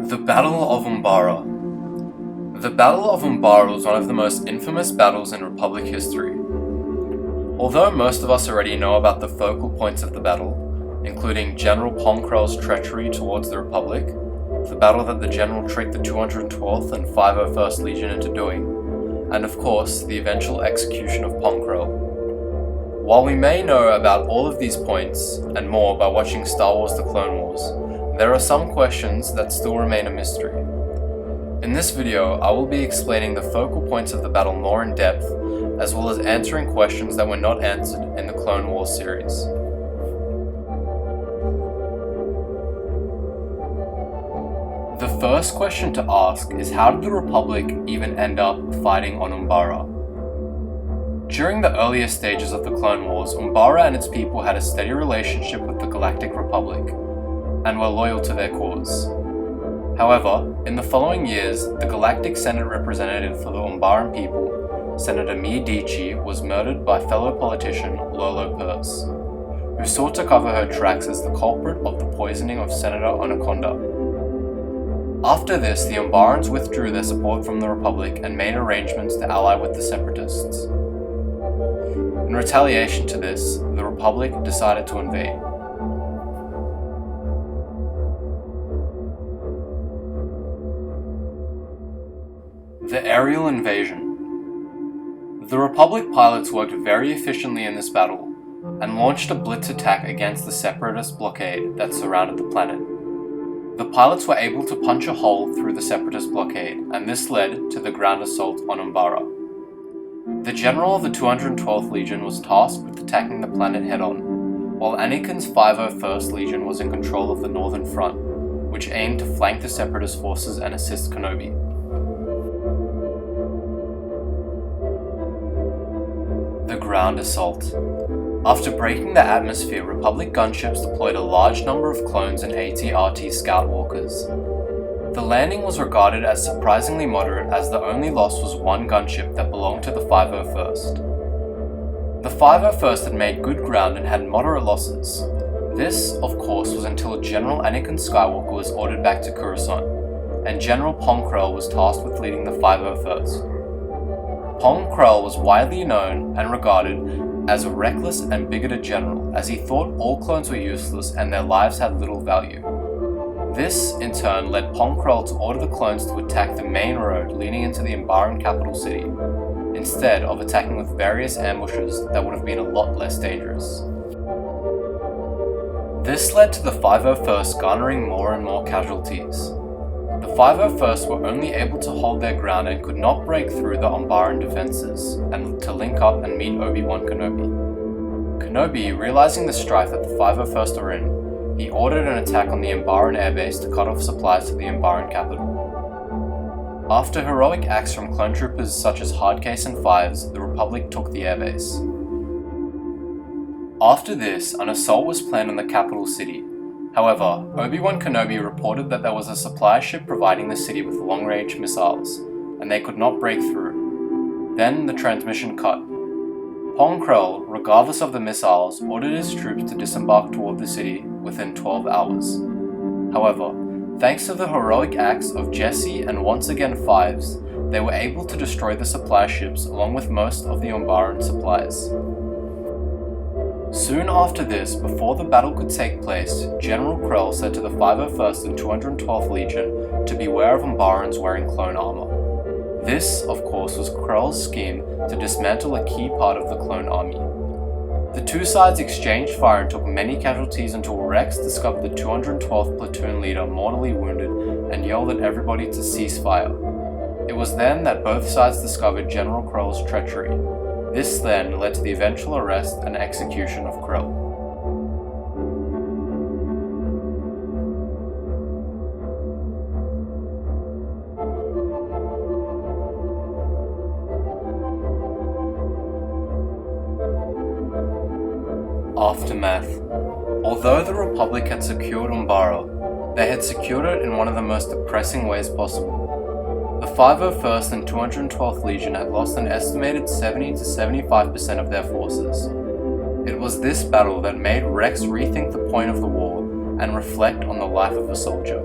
The Battle of Bara. The Battle of Bara was one of the most infamous battles in Republic history. Although most of us already know about the focal points of the battle, including General Ponkrell's treachery towards the Republic, the battle that the General tricked the 212th and 501st Legion into doing, and of course, the eventual execution of Ponkrell. While we may know about all of these points, and more by watching Star Wars: The Clone Wars, there are some questions that still remain a mystery. In this video, I will be explaining the focal points of the battle more in depth, as well as answering questions that were not answered in the Clone Wars series. The first question to ask is, how did the Republic even end up fighting on Umbara? During the earlier stages of the Clone Wars, Umbara and its people had a steady relationship with the Galactic Republic, and were loyal to their cause. However, in the following years, the Galactic Senate representative for the Umbaran people, Senator Medici, was murdered by fellow politician Lolo Purse, who sought to cover her tracks as the culprit of the poisoning of Senator Anaconda. After this, the Umbarans withdrew their support from the Republic and made arrangements to ally with the Separatists. In retaliation to this, the Republic decided to invade. The aerial invasion. The Republic pilots worked very efficiently in this battle, and launched a blitz attack against the Separatist blockade that surrounded the planet. The pilots were able to punch a hole through the Separatist blockade, and this led to the ground assault on Umbara. The general of the 212th Legion was tasked with attacking the planet head-on, while Anakin's 501st Legion was in control of the northern front, which aimed to flank the Separatist forces and assist Kenobi. The ground assault. After breaking the atmosphere, Republic gunships deployed a large number of clones and AT-RT scout walkers. The landing was regarded as surprisingly moderate, as the only loss was one gunship that belonged to the 501st. The 501st had made good ground and had moderate losses. This, of course, was until General Anakin Skywalker was ordered back to Coruscant, and General Ponkrell was tasked with leading the 501st. Ponkrell was widely known and regarded as a reckless and bigoted general, as he thought all clones were useless and their lives had little value. This, in turn, led Ponkrell to order the clones to attack the main road leading into the Umbaran capital city, instead of attacking with various ambushes that would have been a lot less dangerous. This led to the 501st garnering more and more casualties. The 501st were only able to hold their ground and could not break through the Umbaran defenses and to link up and meet Obi-Wan Kenobi. Kenobi, realizing the strife that the 501st were in, he ordered an attack on the Umbaran airbase to cut off supplies to the Umbaran capital. After heroic acts from clone troopers such as Hardcase and Fives, the Republic took the airbase. After this, an assault was planned on the capital city. However, Obi-Wan Kenobi reported that there was a supply ship providing the city with long-range missiles, and they could not break through. Then the transmission cut. Ponkrell, regardless of the missiles, ordered his troops to disembark toward the city within 12 hours. However, thanks to the heroic acts of Jesse and once again Fives, they were able to destroy the supply ships along with most of the Umbaran supplies. Soon after this, before the battle could take place, General Krell said to the 501st and 212th Legion to beware of Umbarans wearing clone armor. This, of course, was Krell's scheme to dismantle a key part of the clone army. The two sides exchanged fire and took many casualties until Rex discovered the 212th platoon leader mortally wounded and yelled at everybody to cease fire. It was then that both sides discovered General Krell's treachery. This then led to the eventual arrest and execution of Krell. Aftermath. Although the Republic had secured Umbara, they had secured it in one of the most depressing ways possible. The 501st and 212th Legion had lost an estimated 70 to 75% of their forces. It was this battle that made Rex rethink the point of the war and reflect on the life of a soldier.